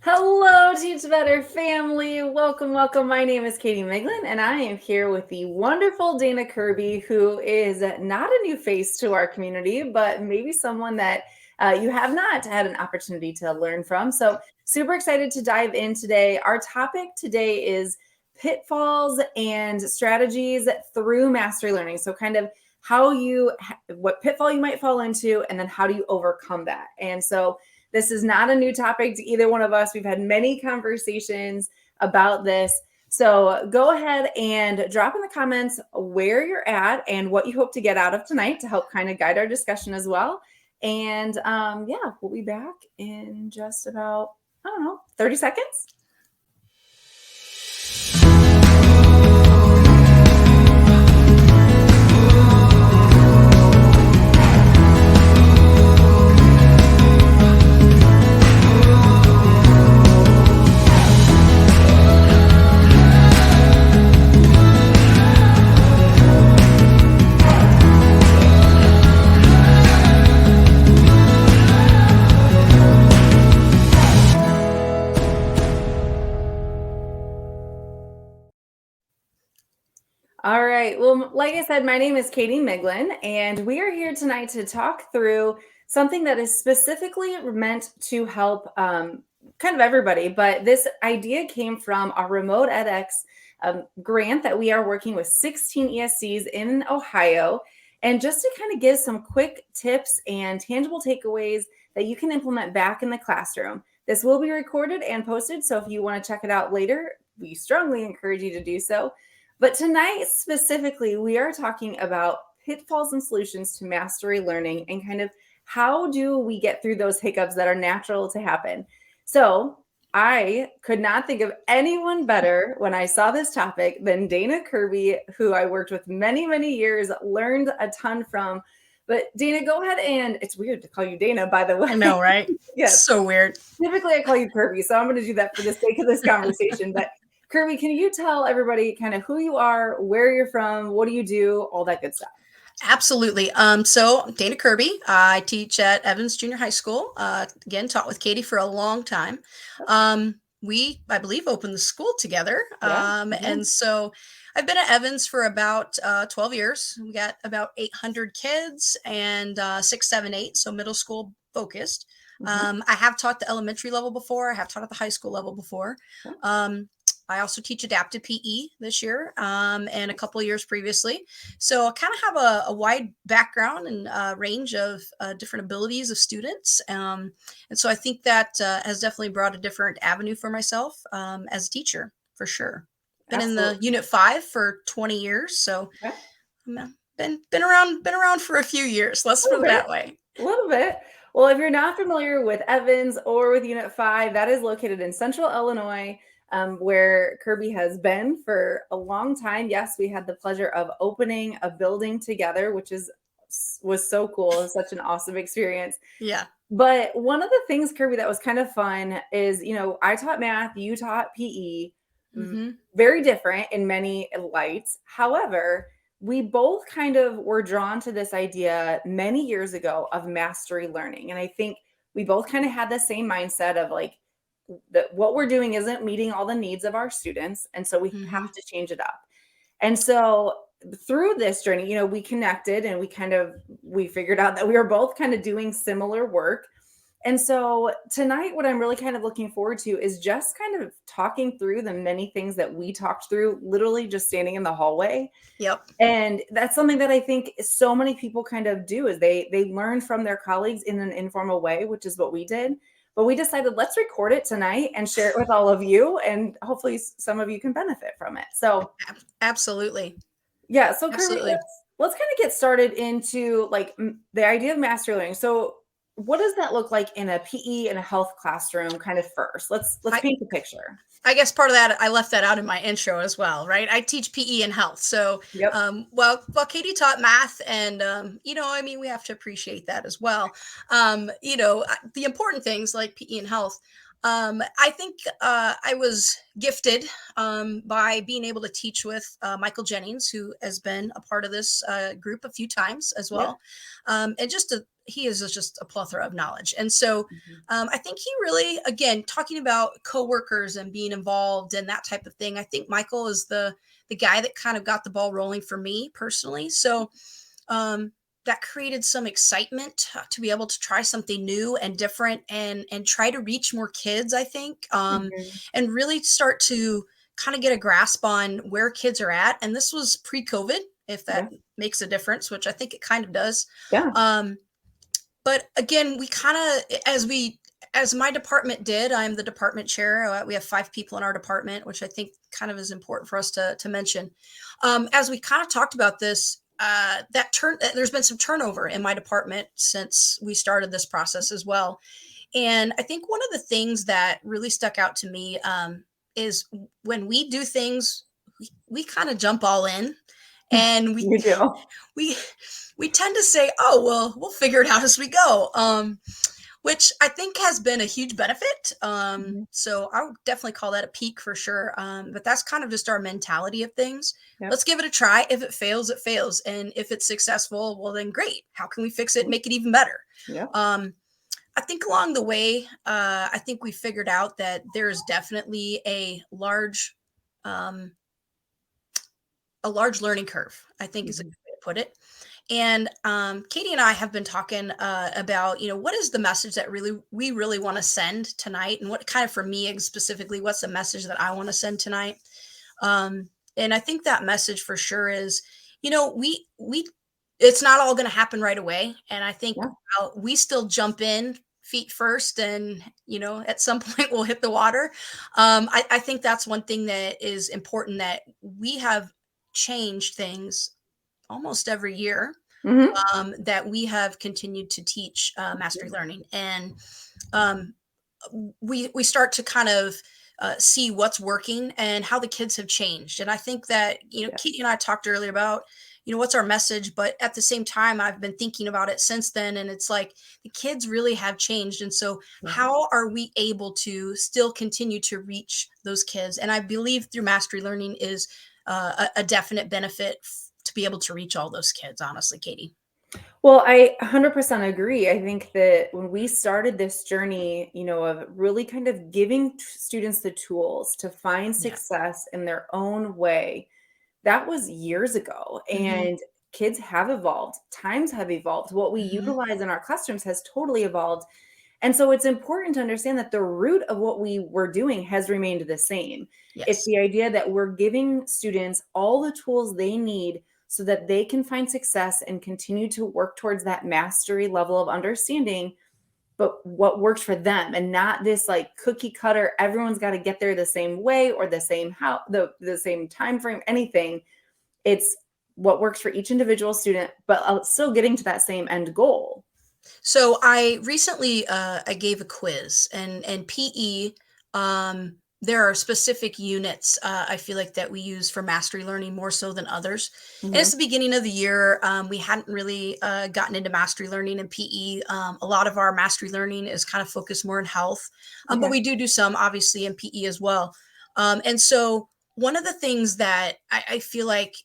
Hello, Teach Better family. Welcome, welcome. My name is Katie Miglin, and I am here with the wonderful Dana Curby, who is not a new face to our community, but maybe someone that you have not had an opportunity to learn from. So, super excited to dive in today. Our topic today is pitfalls and strategies through mastery learning. So, kind of what pitfall you might fall into, and then how do you overcome that? And so, this is not a new topic to either one of us. We've had many conversations about this. So go ahead and drop in the comments where you're at and what you hope to get out of tonight to help kind of guide our discussion as well. And yeah, we'll be back in just about, 30 seconds. All right. Well, like I said, my name is Katie Miglin, and we are here tonight to talk through something that is specifically meant to help kind of everybody. But this idea came from our remote edX grant that we are working with 16 ESCs in Ohio. And just to kind of give some quick tips and tangible takeaways that you can implement back in the classroom. This will be recorded and posted. So if you want to check it out later, we strongly encourage you to do so. But tonight, specifically, we are talking about pitfalls and solutions to mastery learning and kind of how do we get through those hiccups that are natural to happen. So I could not think of anyone better when I saw this topic than Dana Curby, who I worked with many, many years, learned a ton from. But Dana, go ahead, and it's weird to call you Dana, by the way. I know, right? Yes. So weird. Typically, I call you Curby, so I'm going to do that for the sake of this conversation. But Curby, can you tell everybody kind of who you are, where you're from, what do you do, all that good stuff? Absolutely. So Dana Curby, I teach at Evans Junior High School. Again, taught with Katie for a long time. We, I believe, opened the school together. And so I've been at Evans for about 12 years. We got about 800 kids and 6, 7, 8, so middle school focused. I have taught the elementary level before. I have taught at the high school level before. I also teach adapted PE this year and a couple of years previously. So I kind of have a wide background and range of different abilities of students. And so I think that has definitely brought a different avenue for myself as a teacher, for sure. Been in the Unit 5 for 20 years. So been around for a few years. Let's put it that way. A little bit. Well, if you're not familiar with Evans or with Unit 5, that is located in Central Illinois. Where Curby has been for a long time. Yes, we had the pleasure of opening a building together, which was so cool. It was such an awesome experience. Yeah. But one of the things, Curby, that was kind of fun is, I taught math, you taught PE, very different in many lights. However, we both kind of were drawn to this idea many years ago of mastery learning. And I think we both kind of had the same mindset of like, that what we're doing isn't meeting all the needs of our students. And so we have to change it up. And so through this journey, we connected and we figured out that we were both kind of doing similar work. And so tonight, what I'm really kind of looking forward to is just kind of talking through the many things that we talked through, literally just standing in the hallway. Yep. And that's something that I think so many people kind of do is they learn from their colleagues in an informal way, which is what we did. But we decided let's record it tonight and share it with all of you. And hopefully some of you can benefit from it. So absolutely. Yeah. So Curby, let's kind of get started into like the idea of mastery learning. So what does that look like in a PE and a health classroom kind of first? Let's paint the picture. I guess part of that, I left that out in my intro as well, right? I teach PE and health. So, well, Katie taught math and, we have to appreciate that as well. The important things like PE and health, I think I was gifted by being able to teach with Michael Jennings, who has been a part of this group a few times as well. And just he is just a plethora of knowledge. And so Mhm. I think he really, again, talking about coworkers and being involved and that type of thing. I think Michael is the guy that kind of got the ball rolling for me personally. So that created some excitement to be able to try something new and different and try to reach more kids, I think, Mhm. and really start to kind of get a grasp on where kids are at. And this was pre-COVID, if Yeah. that makes a difference, which I think it kind of does. Yeah. Um, but again, we kind of, as my department did, I'm the department chair. We have 5 people in our department, which I think kind of is important for us to mention. As we kind of talked about this, there's been some turnover in my department since we started this process as well. And I think one of the things that really stuck out to me is when we do things, we kind of jump all in, and You do. we we tend to say, "Oh, well, we'll figure it out as we go," which I think has been a huge benefit. Mhm. So I would definitely call that a peak for sure. But that's kind of just our mentality of things. Yep. Let's give it a try. If it fails, it fails, and if it's successful, well, then great. How can we fix it and make it even better? Yep. I think along the way, I think we figured out that there's definitely um, a large learning curve, I think is a Mhm. good way to put it. And Katie and I have been talking about, what is the message that we really want to send tonight, and what kind of, for me specifically, what's the message that I want to send tonight. And I think that message for sure is, we it's not all going to happen right away, and I think Yeah. we still jump in feet first, and at some point we'll hit the water. I think that's one thing that is important, that we have changed things almost every year, Mhm. that we have continued to teach mastery learning, and um, we start to kind of see what's working and how the kids have changed. And I think that Katie and I talked earlier about what's our message, but at the same time I've been thinking about it since then, and it's like the kids really have changed. And so Yeah. how are we able to still continue to reach those kids? And I believe through mastery learning is a definite benefit to be able to reach all those kids, honestly, Katie. Well, I 100% agree. I think that when we started this journey, of really kind of giving students the tools to find Yeah. success in their own way, that was years ago. Hmm. And kids have evolved, times have evolved. What we Hmm. utilize in our classrooms has totally evolved. And so it's important to understand that the root of what we were doing has remained the same. It's Yes. the idea that we're giving students all the tools they need so that they can find success and continue to work towards that mastery level of understanding, but what works for them, and not this like cookie cutter, everyone's got to get there the same way or the same how the same time frame, anything. It's what works for each individual student, but still getting to that same end goal. So I recently I gave a quiz, and PE. There are specific units I feel like that we use for mastery learning more so than others. And it's Mhm. the beginning of the year. We hadn't really gotten into mastery learning in PE. A lot of our mastery learning is kind of focused more in health, but Okay. we do some obviously in PE as well. And so one of the things that I feel like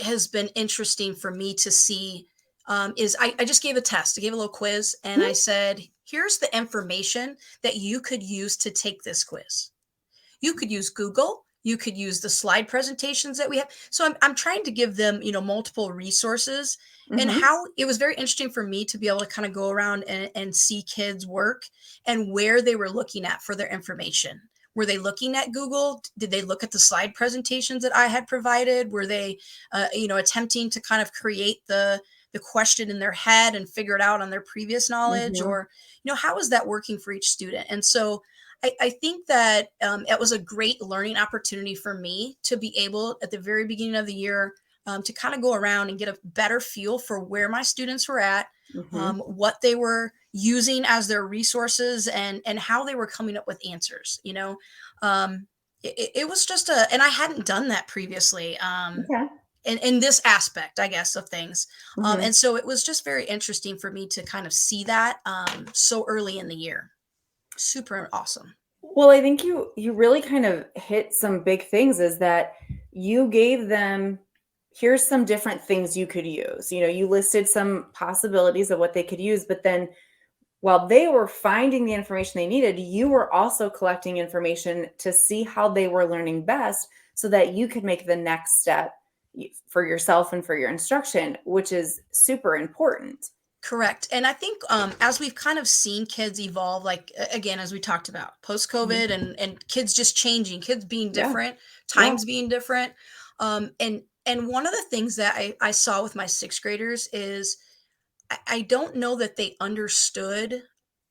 has been interesting for me to see is I just gave a test. I gave a little quiz, and I Mhm. said, here's the information that you could use to take this quiz. You could use Google. You could use the slide presentations that we have. So I'm trying to give them, multiple resources, and Mhm. how it was very interesting for me to be able to kind of go around and see kids work and where they were looking at for their information. Were they looking at Google? Did they look at the slide presentations that I had provided? Were they, attempting to kind of create the question in their head and figure it out on their previous knowledge? Mhm. Or, how is that working for each student? And so I think that it was a great learning opportunity for me to be able at the very beginning of the year to kind of go around and get a better feel for where my students were at, Mhm. what they were using as their resources, and how they were coming up with answers. Um, it was just and I hadn't done that previously. Okay. In this aspect, I guess, of things. Mhm. And so it was just very interesting for me to kind of see that so early in the year. Super awesome. Well, I think you really kind of hit some big things, is that you gave them here's some different things you could use. You listed some possibilities of what they could use, but then while they were finding the information they needed, you were also collecting information to see how they were learning best so that you could make the next step for yourself and for your instruction, which is super important. Correct. And I think as we've kind of seen kids evolve, like again, as we talked about post Mhm. COVID and kids just changing, kids being Yeah. different, Yeah. times being different. And one of the things that I saw with my sixth graders is I don't know that they understood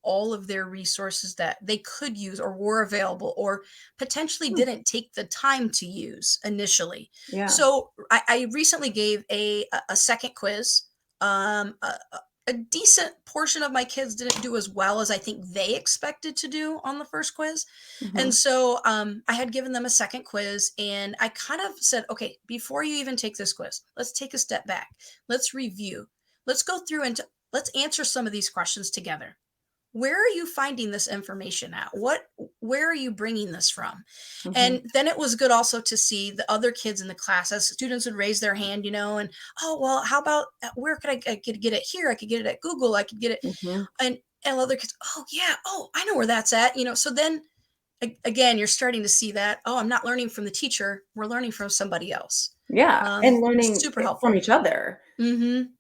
all of their resources that they could use or were available or potentially Hmm. didn't take the time to use initially. Yeah. So I recently gave a second quiz. A decent portion of my kids didn't do as well as I think they expected to do on the first quiz. And Hmm. so I had given them a second quiz and I kind of said, okay, before you even take this quiz, let's take a step back. Let's review. Let's go through and let's answer some of these questions together. Where are you finding this information at? Where are you bringing this from? Hmm. And then it was good also to see the other kids in the class as students would raise their hand, and oh, well, how about where could I could get it here? I could get it at Google. I could get it. Hmm. And other kids, oh, yeah. Oh, I know where that's at. So then again, you're starting to see that, oh, I'm not learning from the teacher. We're learning from somebody else. Yeah. And learning Super from helpful. each other. Mm-hmm.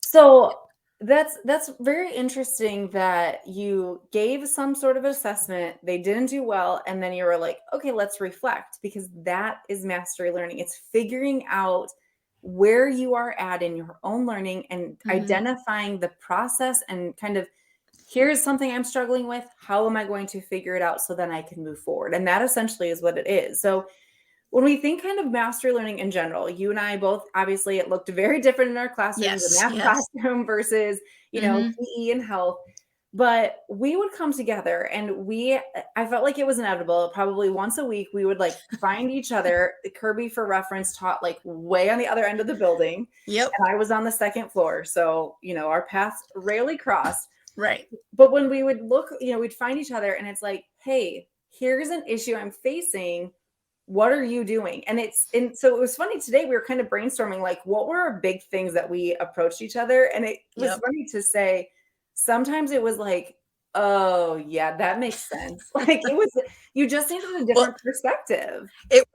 So that's very interesting that you gave some sort of assessment, they didn't do well, and then you were like, okay, let's reflect, because that is mastery learning. It's figuring out where you are at in your own learning and Mm-hmm. identifying the process and kind of, here's something I'm struggling with. How am I going to figure it out so then I can move forward? And that essentially is what it is. So when we think kind of mastery learning in general, you and I both, obviously it looked very different in our classrooms, the Yes. math Yes. classroom versus, Mm-hmm. PE and health. But we would come together and I felt like it was inevitable. Probably once a week, we would like find each other. Kirby, for reference, taught like way on the other end of the building, Yep. and I was on the second floor. So, our paths rarely crossed. Right. But when we would look, we'd find each other and it's like, hey, here's an issue I'm facing. What are you doing? And so it was funny today. We were kind of brainstorming, like, what were our big things that we approached each other? And it was Yep. funny to say, sometimes it was like, oh, yeah, that makes sense. Like, you just needed a Well, different perspective. it.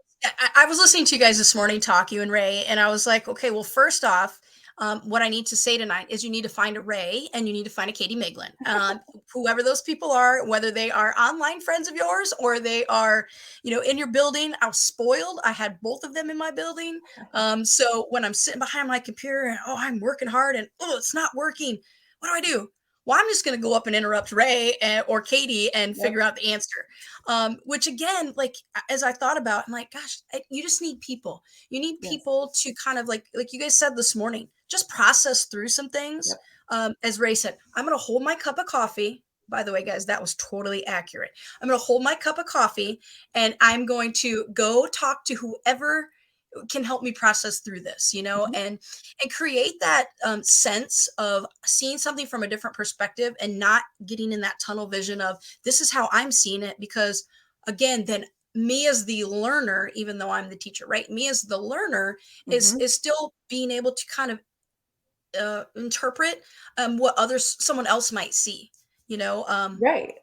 I was listening to you guys this morning talk, you and Ray, and I was like, okay, well, first off, what I need to say tonight is you need to find a Ray and you need to find a Katie Miglin. Whoever those people are, whether they are online friends of yours or they are, in your building. I was spoiled. I had both of them in my building. So when I'm sitting behind my computer and I'm working hard and it's not working, what do I do? Well, I'm just going to go up and interrupt Ray or Katie and Yep. figure out the answer. Which again, like as I thought about, I'm like, gosh, you just need people. You need Yes. people to kind of like you guys said this morning, just process through some things. Yep. As Ray said, I'm going to hold my cup of coffee. By the way, guys, that was totally accurate. I'm going to hold my cup of coffee and I'm going to go talk to whoever can help me process through this, Mhm. and create that sense of seeing something from a different perspective and not getting in that tunnel vision of this is how I'm seeing it. Because again, then me as the learner, even though I'm the teacher, right? Me as the learner is Mhm. is still being able to kind of interpret what others someone else might see, Right.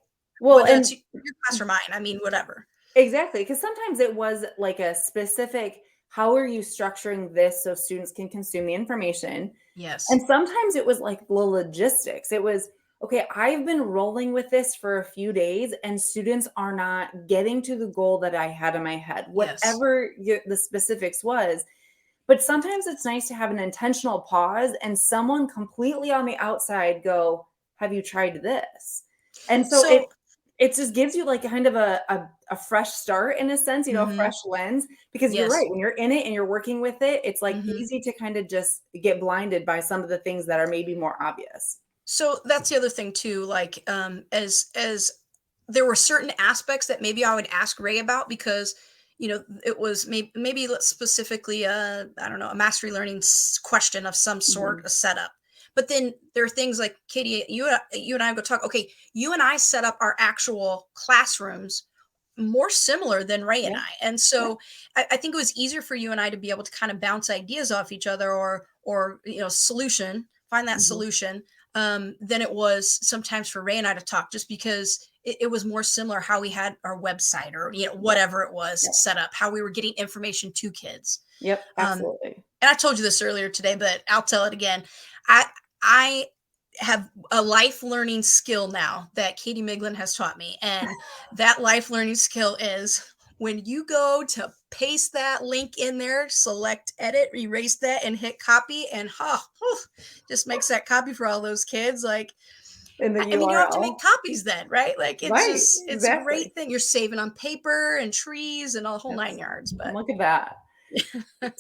Well, whether it's and your class or mine. I mean, whatever. exactly, because sometimes it was like a specific, how are you structuring this so students can consume the information? Yes. And sometimes it was like the logistics. It was, okay, I've been rolling with this for a few days and students are not getting to the goal that I had in my head, Yes. whatever the specifics was. But sometimes it's nice to have an intentional pause and someone completely on the outside go, have you tried this? And so it So. it just gives you like kind of a fresh start in a sense, a Mhm. fresh lens, because you're Yes. right. When you're in it and you're working with it, it's like Mhm. easy to kind of just get blinded by some of the things that are maybe more obvious. So that's the other thing too, like, as there were certain aspects that maybe I would ask Ray about because, it was maybe let's specifically, I don't know, a mastery learning question of some sort, Mhm. a setup. But then there are things like Katie, you and I go talk. Okay, you and I set up our actual classrooms more similar than Ray and Yeah. I. And Yeah. so I think it was easier for you and I to be able to kind of bounce ideas off each other, or find that Mhm. solution, than it was sometimes for Ray and I to talk, just because it was more similar how we had our website, or Yep. whatever it was Yep. set up, how we were getting information to kids. Yep. Um, Absolutely. and I told you this earlier today, but I'll tell it again. I I have a life learning skill now that Katie Miglin has taught me. And that life learning skill is, when you go to paste that link in there, select edit, erase that, and hit copy, and just makes that copy for all those kids. Like, In the I mean, you don't have to make URL. copies then, right? Like, Right. it's a Exactly. great thing. You're saving on paper and trees and a whole nine Yes. yards. But Look at that.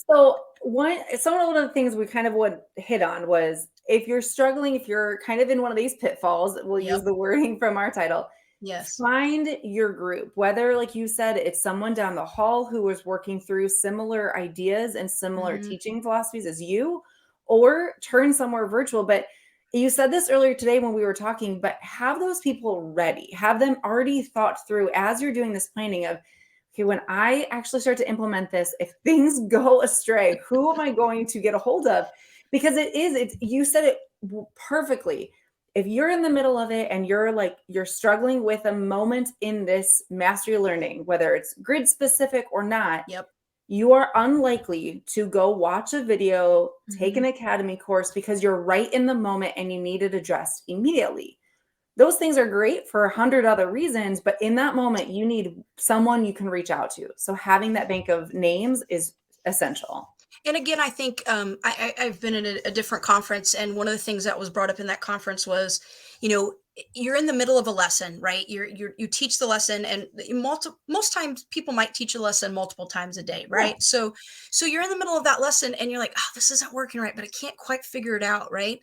So one of the things we kind of would hit on was, if you're struggling, if you're kind of in one of these pitfalls, we'll use yep, the wording from our title. yes, Find your group, whether, like you said, it's someone down the hall who is working through similar ideas and similar hmm teaching philosophies as you, or turn somewhere virtual. But you said this earlier today when we were talking, but have those people ready, have them already thought through as you're doing this planning of, okay, when I actually start to implement this, if things go astray, who am I going to get a hold of? Because you said it perfectly. If you're in the middle of it and you're struggling with a moment in this mastery learning, whether it's grid specific or not, yep. you are unlikely to go watch a video, take hmm an academy course, because you're right in the moment and you need it addressed immediately. Those things are great for 100 other reasons, but in that moment, you need someone you can reach out to. So having that bank of names is essential. And again, I think, I've been in a different conference, and one of the things that was brought up in that conference was, you're in the middle of a lesson, right? You teach the lesson, and most times people might teach a lesson multiple times a day, Yeah. right? So you're in the middle of that lesson, and you're like, oh, this isn't working right, but I can't quite figure it out, right?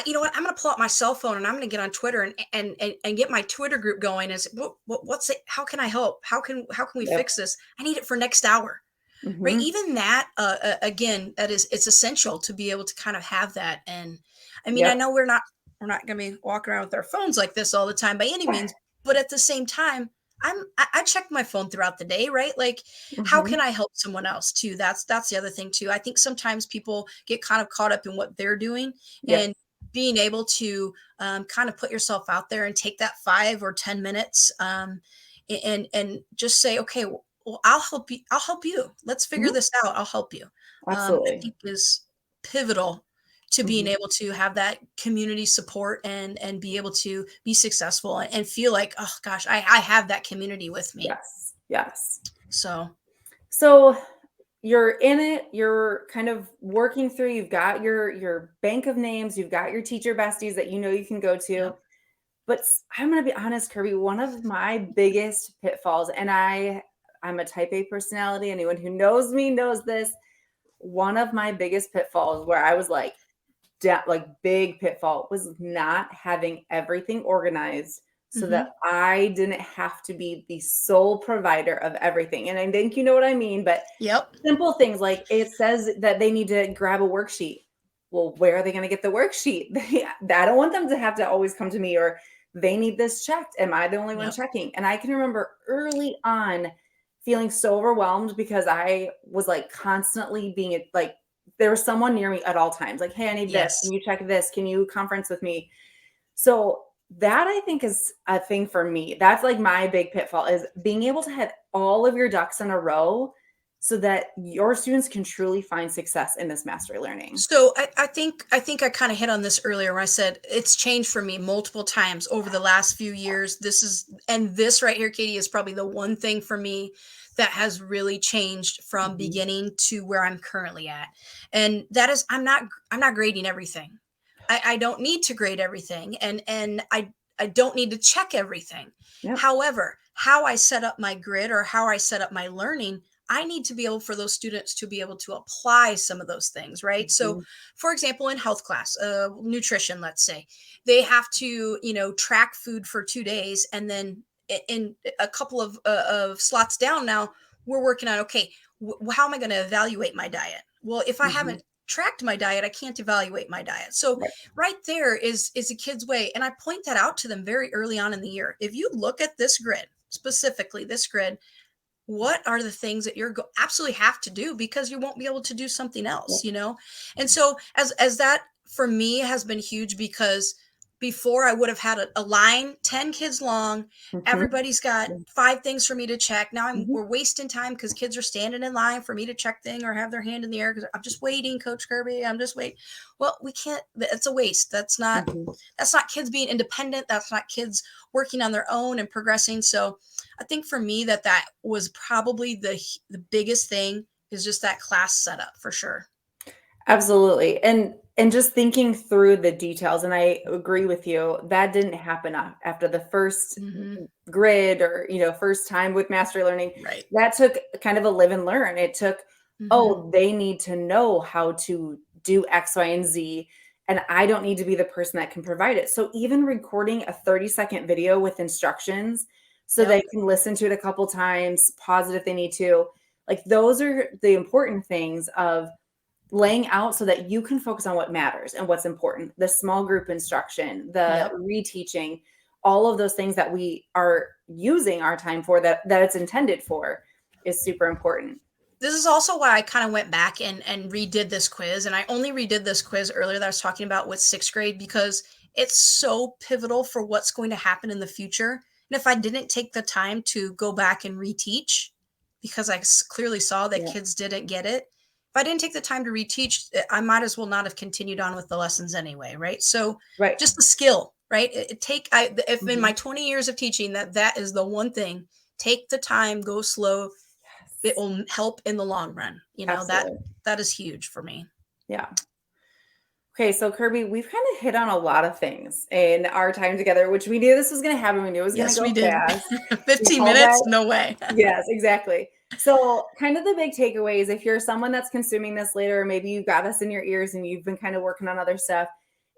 You know what? I'm going to pull out my cell phone, and I'm going to get on Twitter, and get my Twitter group going. And say, what's it? How can I help? How can we Yep. fix this? I need it for next hour, right? Hmm. Even that, again, it's essential to be able to kind of have that. And I mean, I Yep. know we're not going to be walking around with our phones like this all the time by any means, but at the same time, I check my phone throughout the day, right? Like, how Hmm. can I help someone else too? That's the other thing too. I think sometimes people get kind of caught up in what they're doing, Yep. and being able to, kind of put yourself out there and take that 5 or 10 minutes, and just say, okay, well, I'll help you. I'll help you. Let's figure Hmm. this out. I'll help you. I Absolutely. think is pivotal to being Hmm. able to have that community support, and be able to be successful, and feel like, oh gosh, I have that community with me. Yes. Yes. So So you're in it, you're kind of working through, you've got your bank of names, you've got your teacher besties that you know you can go to. yep. But I'm going to be honest, Kirby, one of my biggest pitfalls, and I'm a type A personality. Anyone who knows me knows this. One of my biggest pitfalls, where I was like, like big pitfall, was not having everything organized so that hmm I didn't have to be the sole provider of everything. And I think you know what I mean, but Yep. simple things like, it says that they need to grab a worksheet. Well, where are they going to get the worksheet? I don't want them to have to always come to me, or they need this checked. Am I the only one Yep. checking? And I can remember early on feeling so overwhelmed because I was like constantly being like, there was someone near me at all times. Like, hey, I need this. Can Yes. you check this? Can you conference with me? So that, I think, is a thing for me. That's like my big pitfall, is being able to have all of your ducks in a row so that your students can truly find success in this mastery learning. So I think I kind of hit on this earlier when I said it's changed for me multiple times over the last few years. This right here, Katie, is probably the one thing for me that has really changed from Mhm. beginning to where I'm currently at. And that is, I'm not grading everything. I don't need to grade everything, and I don't need to check everything. Yep. However, how I set up my grid, or how I set up my learning, I need to be able for those students to be able to apply some of those things, right? So, Mhm. for example, in health class, nutrition, let's say, they have to, track food for 2 days, and then in a couple of slots down, now we're working on, okay, how am I going to evaluate my diet? Well, if I Mhm. haven't tracked my diet, I can't evaluate my diet. So Right. right there is a kid's way, and I point that out to them very early on in the year. If you look at this grid, specifically this grid, what are the things that you're absolutely have to do because you won't be able to do something else, Yep. And so as that for me has been huge, because before I would have had a line 10 kids long, Mhm. everybody's got 5 things for me to check. Now Mhm. we're wasting time because kids are standing in line for me to check thing or have their hand in the air because I'm just waiting, Coach Kirby, I'm just waiting. Well, we can't, it's a waste. Mhm. That's not kids being independent. That's not kids working on their own and progressing. So I think for me that was probably the biggest thing, is just that class setup for sure. Absolutely. And just thinking through the details, and I agree with you, that didn't happen after the first Mm-hmm. grid or, first time with mastery learning. Right. That took kind of a live and learn. It took, Mm-hmm. oh, they need to know how to do X, Y, and Z. And I don't need to be the person that can provide it. So even recording a 30-second video with instructions so they Yep. can listen to it a couple times, pause it if they need to. Like those are the important things of laying out so that you can focus on what matters and what's important. The small group instruction, the Yep. reteaching, all of those things that we are using our time for, that it's intended for, is super important. This is also why I kind of went back and redid this quiz. And I only redid this quiz earlier that I was talking about with 6th grade, because it's so pivotal for what's going to happen in the future. And if I didn't take the time to go back and reteach, because I clearly saw that Yeah. kids didn't get it, if I didn't take the time to reteach, I might as well not have continued on with the lessons anyway, right? So Right. just the skill, right? If in my Mhm. 20 years of teaching, that is the one thing. Take the time, go slow. It Yes. will help in the long run. Absolutely. That is huge for me. Yeah. Okay, so Kirby, we've kind of hit on a lot of things in our time together, which we knew this was going to happen. We knew it was going to Yes, we go did. fast. We 15 called minutes? that. No way. Yes, exactly. So, kind of the big takeaways, if you're someone that's consuming this later, or maybe you got us in your ears and you've been kind of working on other stuff,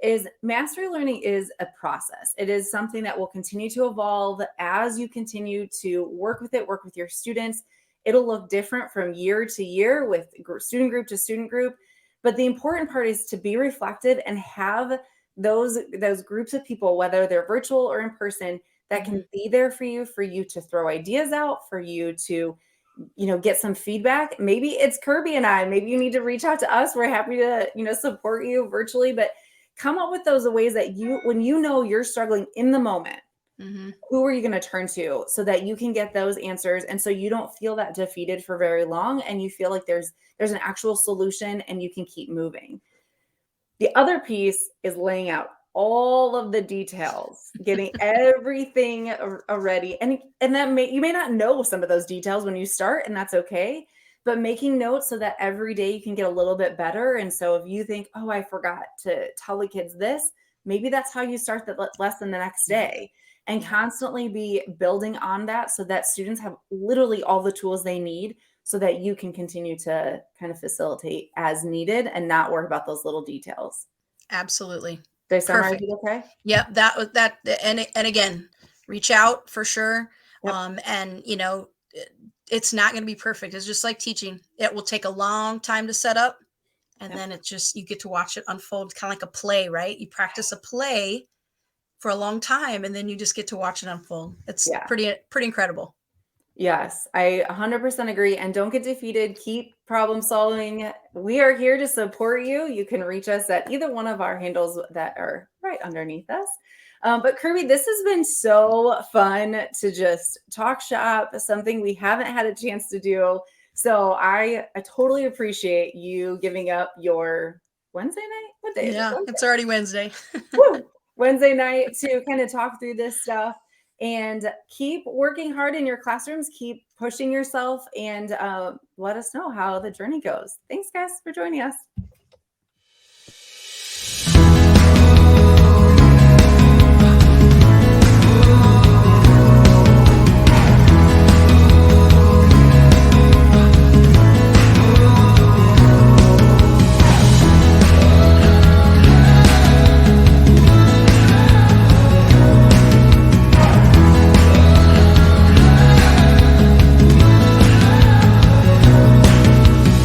is mastery learning is a process. It is something that will continue to evolve as you continue to work with it, work with your students. It'll look different from year to year with student group to student group. But the important part is to be reflective and have those groups of people, whether they're virtual or in person, that Mhm. can be there for you to throw ideas out, for you to, get some feedback. Maybe it's Kirby and I. Maybe you need to reach out to us. We're happy to, support you virtually, but come up with those ways that when you're struggling in the moment, Mhm. who are you going to turn to so that you can get those answers, and so you don't feel that defeated for very long, and you feel like there's an actual solution and you can keep moving. The other piece is laying out all of the details, getting everything ready. And you may not know some of those details when you start, and that's okay. But making notes so that every day you can get a little bit better. And so if you think, oh, I forgot to tell the kids this, maybe that's how you start the lesson the next Yep. day, and Yep. constantly be building on that so that students have literally all the tools they need so that you can continue to kind of facilitate as needed and not worry about those little details. Absolutely. Did I summarize Perfect. it okay? Yep, that was that. And again, reach out for sure. Yep. And it's not going to be perfect. It's just like teaching. It will take a long time to set up, and Yep. then it just, you get to watch it unfold, kind of like a play, right? You practice a play for a long time, and then you just get to watch it unfold. It's Yeah. pretty incredible. Yes, I 100% agree. And don't get defeated. Keep problem solving. We are here to support you. You can reach us at either one of our handles that are right underneath us. But Kirby, this has been so fun to just talk shop, something we haven't had a chance to do. So I totally appreciate you giving up your Wednesday night. What day is it? Yeah, Wednesday. it's already Wednesday. Woo! Wednesday night to kind of talk through this stuff, and keep working hard in your classrooms. Keep pushing yourself, and let us know how the journey goes. Thanks, guys, for joining us.